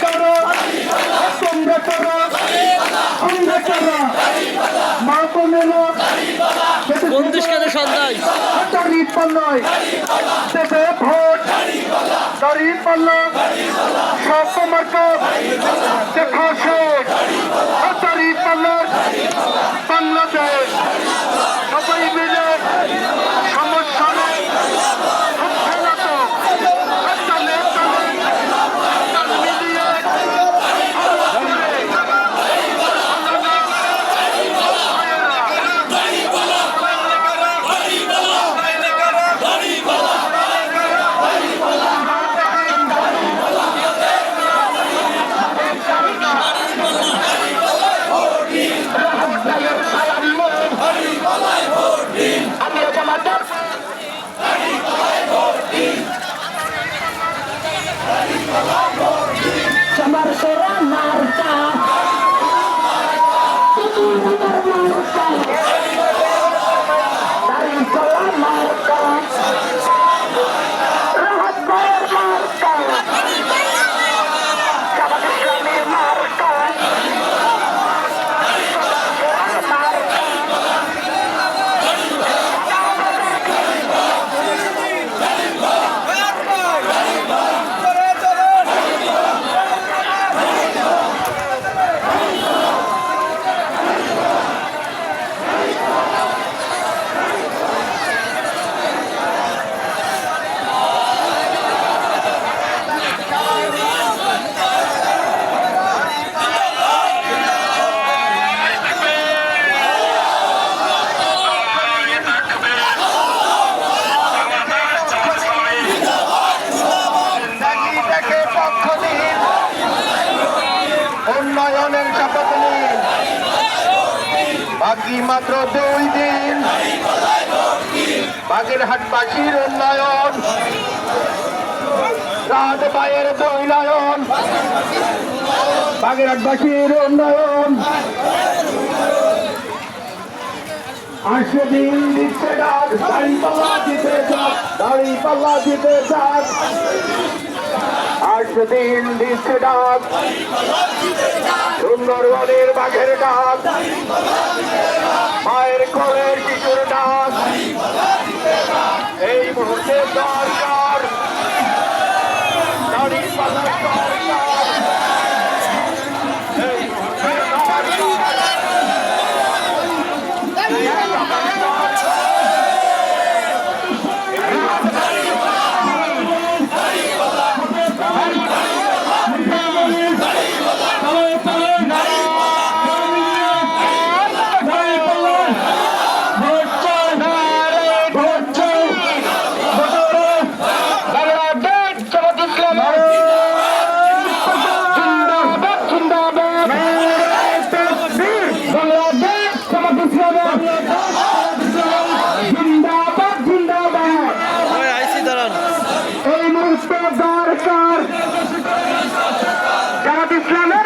করো তোমরা করো আমরা করো মা বোনেরা বন্দুক কেন সন্ধ্যায় দাঁড়িয়ে পাল্লায় দেবে ভোট দাঁড়িয়ে পাল্লা সব মার্কা দেখা শেষ দাঁড়িয়ে পাল্লার বাংলাদেশ সবাই মিলে সমস্যা নেই হচ্ছে না তো তালে তাল মিলিয়ে Samar sora marka dari pola marka rahat bayar marka Jamaat Islami marka উন্নয়নের শপথ নিন বাকি মাত্র 2 দিন বাগেরহাটবাসীর উন্নয়ন রাজবাইয়ের উন্নয়ন বাগেরহাটবাসীর উন্নয়ন 8 দিন দিচ্ছে ডাক দাঁড়িপাল্লা জিতে যাক দাঁড়িপাল্লা জিতে যাক 8 দিন দিচ্ছে ডাক সুন্দরবনের বাঘের ডাক মায়ের কোলের শিশুর ডাক এই মুহূর্তে দরকার দাঁড়িপাল্লা দরকার এই মুহূর্তে দাঁড়ান এই মুহূর্তে দরকার জামাত ইসলামের